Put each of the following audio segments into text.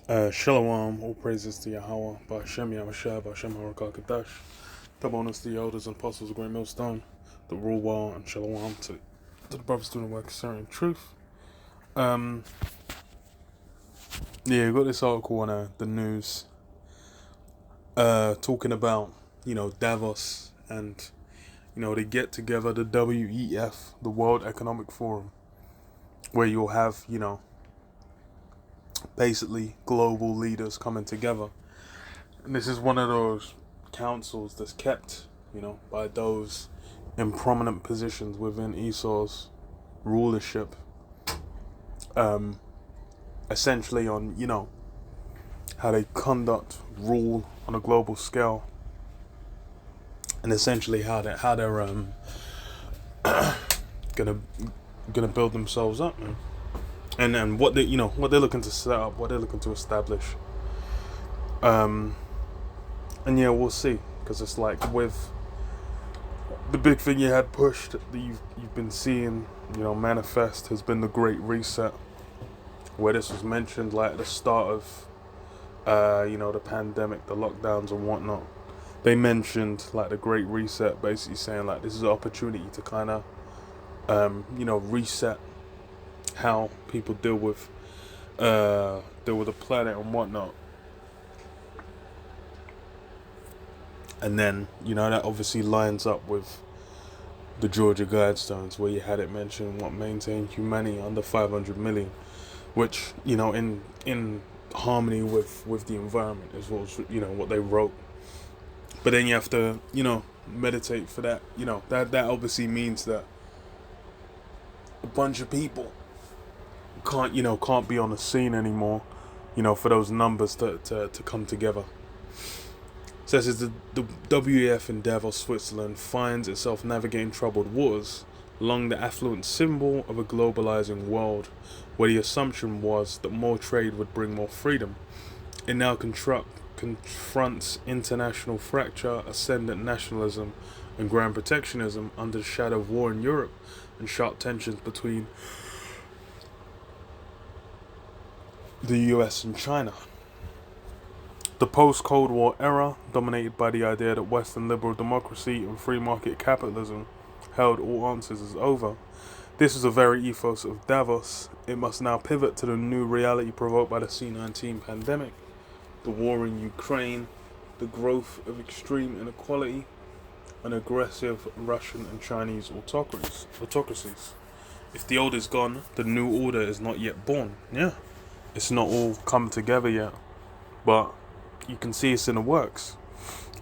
Shalom, all praises to Yahweh, Ba'ashem Yahushua, Ba'ashem HaRakakadash. Double honors to the elders and apostles of Great Millstone, the rule wall, and Shalom to the brothers doing the work of certain truth. Yeah, we got this article on the news talking about, Davos and, they get together, the WEF, the World Economic Forum, where you'll have, basically global leaders coming together. And this is one of those councils that's kept, by those in prominent positions within Esau's rulership. Essentially on, how they conduct rule on a global scale, and essentially how they're gonna build themselves up, man. And what what they're looking to set up, what they're looking to establish. And yeah, we'll see, because it's like with the big thing you had pushed that you've been seeing, manifest, has been the Great Reset, where this was mentioned like at the start of the pandemic, the lockdowns and whatnot. They mentioned like the Great Reset, basically saying like this is an opportunity to kind of reset how people deal with the planet and whatnot. And then, that obviously lines up with the Georgia Guidestones, where you had it mentioned what maintain humanity under 500 million, which, in harmony with the environment is what they wrote. But then you have to, meditate for that. That obviously means that a bunch of people can't be on the scene anymore, for those numbers to come together. Says as the WEF in Davos, Switzerland, finds itself navigating troubled waters along the affluent symbol of a globalizing world, where the assumption was that more trade would bring more freedom. It now confronts international fracture, ascendant nationalism, and grand protectionism under the shadow of war in Europe and sharp tensions between the US and China. The post-Cold War era, dominated by the idea that Western liberal democracy and free market capitalism held all answers, is over. This is the very ethos of Davos. It must now pivot to the new reality provoked by the C-19 pandemic, the war in Ukraine, the growth of extreme inequality, and aggressive Russian and Chinese autocracies. If the old is gone, the new order is not yet born. Yeah, it's not all come together yet, but you can see it's in the works.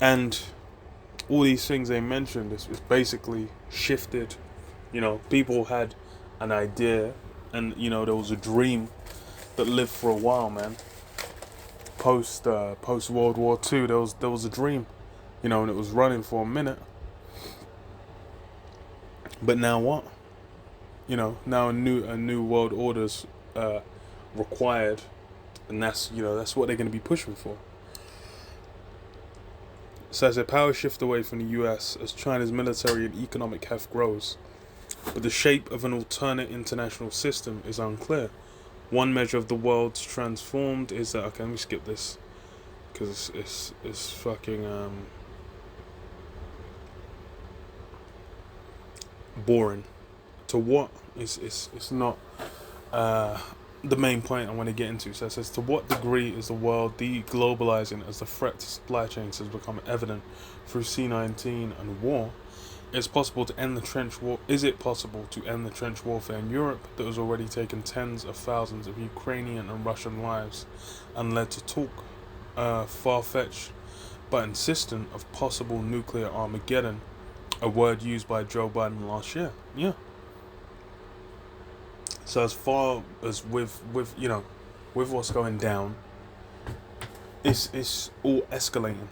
And all these things they mentioned is basically shifted. People had an idea, and there was a dream that lived for a while, man. Post World War II, there was a dream, and it was running for a minute. But now what? Now a new world order's required, and that's what they're going to be pushing for. Says a power shift away from the US as China's military and economic heft grows, but the shape of an alternate international system is unclear. One measure of the world's transformed is that, okay, let me skip this because it's fucking boring. To what? It's not the main point I want to get into. So it says, to what degree is the world deglobalizing as the threat to supply chains has become evident through C-19 and war? Is it possible to end the trench warfare in Europe that has already taken tens of thousands of Ukrainian and Russian lives and led to talk, far-fetched but insistent, of possible nuclear Armageddon, a word used by Joe Biden last year? Yeah. So as far as with what's going down, it's all escalating,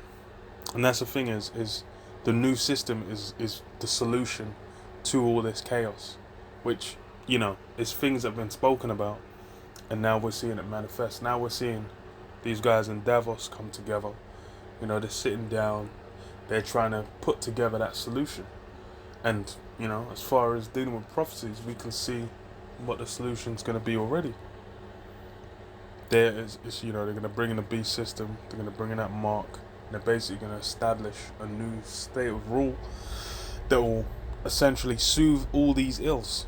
and that's the thing is the new system is the solution to all this chaos, which is things that have been spoken about, and now we're seeing it manifest. Now we're seeing these guys in Davos come together. They're sitting down, they're trying to put together that solution, and as far as dealing with prophecies, we can see what the solution's going to be already. they're going to bring in a beast system. They're going to bring in that mark. And they're basically going to establish a new state of rule that will essentially soothe all these ills.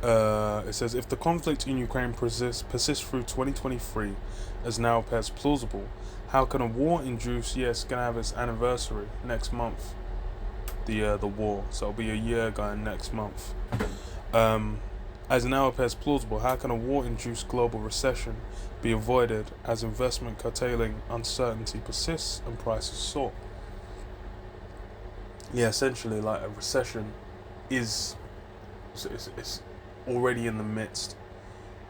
It says, if the conflict in Ukraine persists through 2023, as now appears plausible, how can a war-induced, it's going to have its anniversary next month, the war, so it'll be a year going next month. As now appears plausible, how can a war-induced global recession be avoided as investment curtailing uncertainty persists and prices soar? Yeah, essentially, like, a recession is it's already in the midst,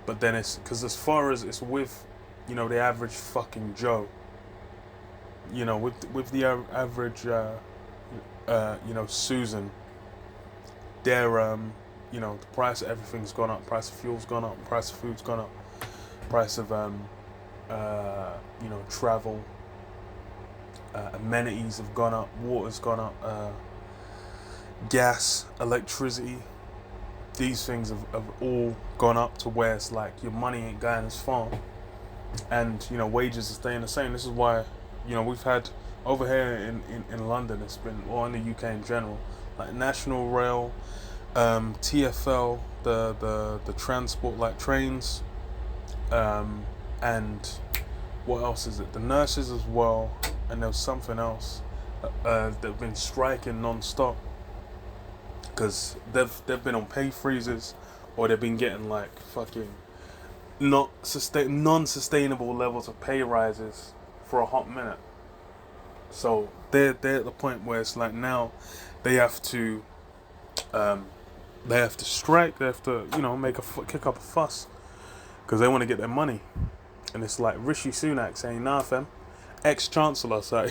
but then it's because as far as it's with, the average fucking Joe, with the average Susan, they're the price of everything's gone up, price of fuel's gone up, price of food's gone up, price of travel, amenities have gone up, water's gone up, gas, electricity, these things have all gone up to where it's like your money ain't going as far, and wages are staying the same. This is why we've had over here in London, it's been, or in the UK in general, like National Rail, TfL, the transport, like trains, and what else is it? The nurses as well, and there was something else that've been striking non-stop because they've been on pay freezes, or they've been getting like fucking non-sustainable levels of pay rises for a hot minute. So they're at the point where it's like now they have to strike, they have to kick up a fuss because they want to get their money. And it's like Rishi Sunak saying, nah fam, ex-chancellor, so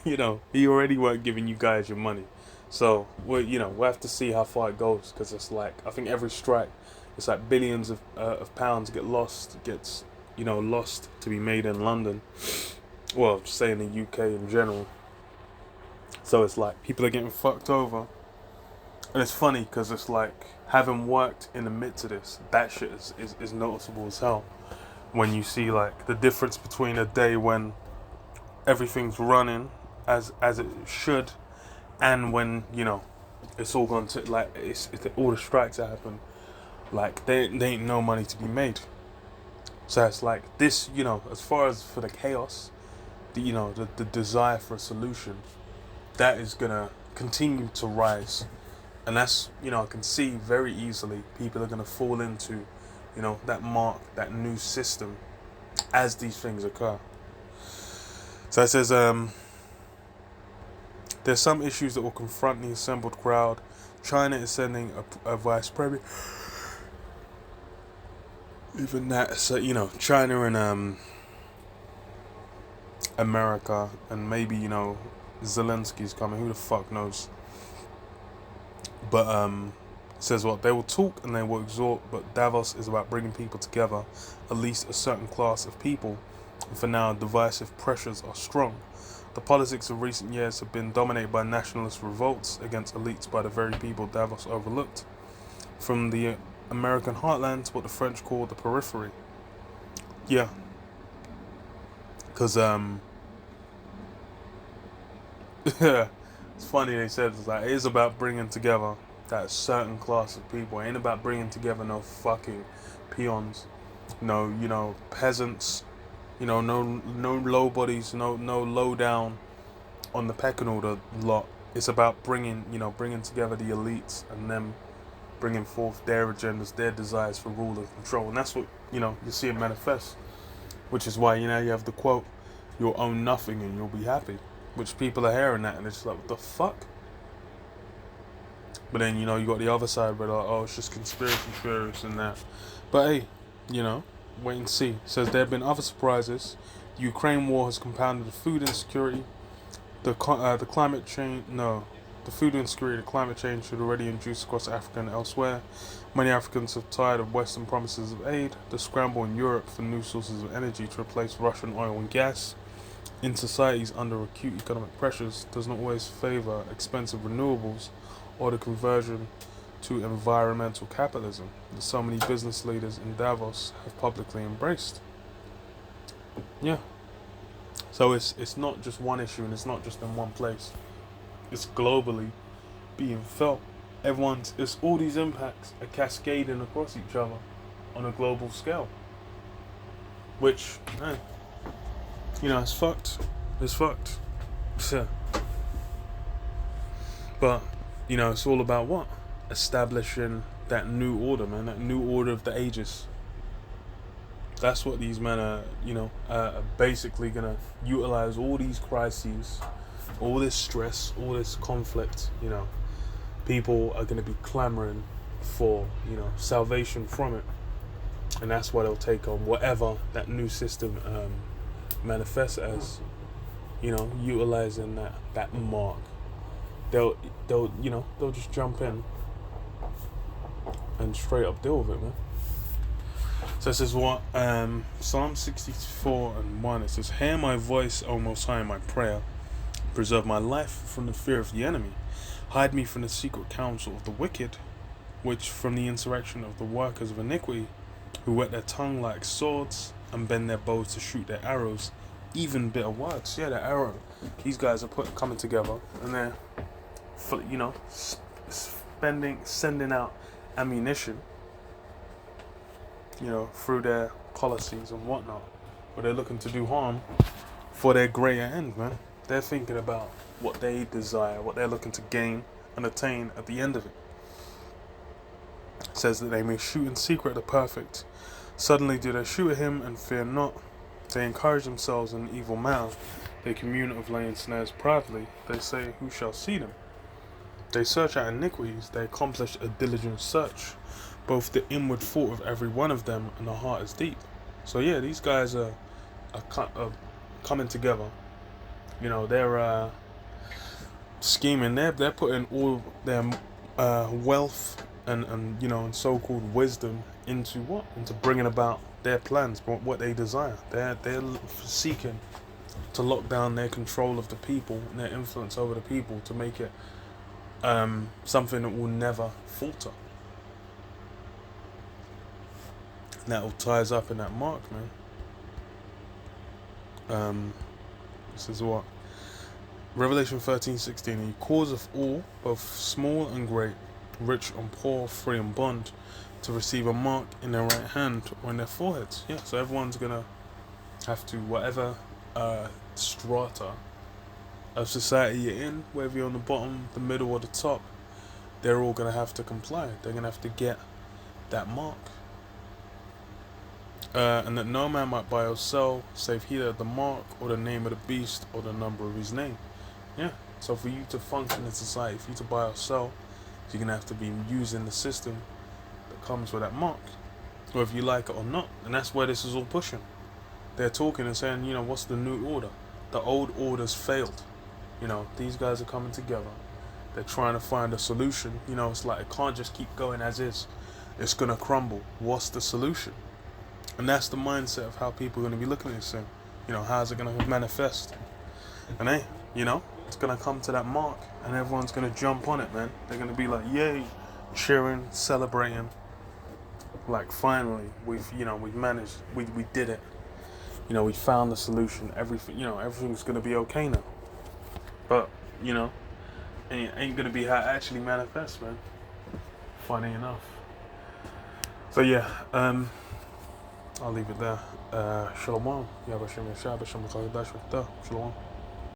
he already weren't giving you guys your money. So we'll have to see how far it goes, because it's like, I think every strike, it's like billions of pounds gets lost to be made in London. Well, just say in the UK in general. So it's like people are getting fucked over. And it's funny because it's like, having worked in the midst of this, that shit is noticeable as hell. When you see like the difference between a day when everything's running as it should, and when it's all gone to like it's all the strikes that happen, like there ain't no money to be made. So it's like this, as far as for the chaos, the desire for a solution, that is gonna continue to rise. And that's, I can see very easily people are going to fall into, that mark, that new system as these things occur. So it says, there's some issues that will confront the assembled crowd. China is sending a vice premier. Even that, so, China and America, and maybe, Zelensky's coming, who the fuck knows. But it says what they will talk and they will exhort, but Davos is about bringing people together, at least a certain class of people. And for now, divisive pressures are strong. The politics of recent years have been dominated by nationalist revolts against elites by the very people Davos overlooked. From the American heartland to what the French call the periphery. Yeah. Because it's funny they said it's like, it is about bringing together that certain class of people. It ain't about bringing together no fucking peons, no peasants, no low bodies, no low down on the pecking order lot. It's about bringing together the elites and them bringing forth their agendas, their desires for rule and control, and that's what you see it manifest. Which is why you have the quote, "You'll own nothing and you'll be happy." Which people are hearing that and it's like, what the fuck? But then, you got the other side where like, oh, it's just conspiracy theories and that. But hey, wait and see. It says there have been other surprises. The Ukraine war has compounded the food insecurity. The climate change, the food insecurity, the climate change should already induce across Africa and elsewhere. Many Africans are tired of Western promises of aid. The scramble in Europe for new sources of energy to replace Russian oil and gas in societies under acute economic pressures does not always favour expensive renewables or the conversion to environmental capitalism that so many business leaders in Davos have publicly embraced. Yeah. So it's not just one issue and it's not just in one place. It's globally being felt. It's all these impacts are cascading across each other on a global scale. Which, man, it's fucked. It's fucked. Yeah. But, it's all about what? Establishing that new order, man. That new order of the ages. That's what these men are basically going to utilize all these crises, all this stress, all this conflict, People are going to be clamoring for, salvation from it. And that's what they'll take on, whatever that new system manifests as, utilizing that mark. They'll just jump in and straight up deal with it, man. So this is what Psalm 64:1. It says, "Hear my voice, O Most High, in my prayer. Preserve my life from the fear of the enemy. Hide me from the secret counsel of the wicked, which from the insurrection of the workers of iniquity, who whet their tongue like swords and bend their bows to shoot their arrows, even bitter words." Yeah, the arrow. These guys are coming together and they're, sending out ammunition, through their policies and whatnot, but they're looking to do harm for their greater end, man. They're thinking about what they desire, what they're looking to gain and attain at the end of it. It says that they may shoot in secret at the perfect. Suddenly do they shoot at him and fear not. They encourage themselves in an evil manner. They commune of laying snares privately. They say, who shall see them? They search out iniquities. They accomplish a diligent search. Both the inward thought of every one of them and the heart is deep. So yeah, these guys are coming together. They're scheming. They're putting all their wealth and so-called wisdom into what? Into bringing about their plans, what they desire. They're seeking to lock down their control of the people and their influence over the people to make it something that will never falter. And that all ties up in that mark, man. This is what? Revelation 13:16. He causeth all, both small and great, rich and poor, free and bond, to receive a mark in their right hand or in their foreheads. Yeah, so everyone's gonna have to, whatever strata of society you're in, whether you're on the bottom, the middle, or the top, they're all gonna have to comply. They're gonna have to get that mark. And that no man might buy or sell, save he that had the mark, or the name of the beast, or the number of his name. Yeah, so for you to function in society, for you to buy or sell, you're going to have to be using the system that comes with that mark, whether you like it or not. And that's where this is all pushing. They're talking and saying, what's the new order? The old order's failed. These guys are coming together. They're trying to find a solution. It's like it can't just keep going as is. It's going to crumble. What's the solution? And that's the mindset of how people are going to be looking at this thing. How's it going to manifest? And hey, it's going to come to that mark and everyone's going to jump on it, man. They're going to be like, yay, cheering, celebrating. Like, finally, we've managed, we did it. We found the solution. Everything, everything's going to be okay now. But, it ain't going to be how it actually manifests, man. Funny enough. So yeah, I'll leave it there. Shalom. Shalom.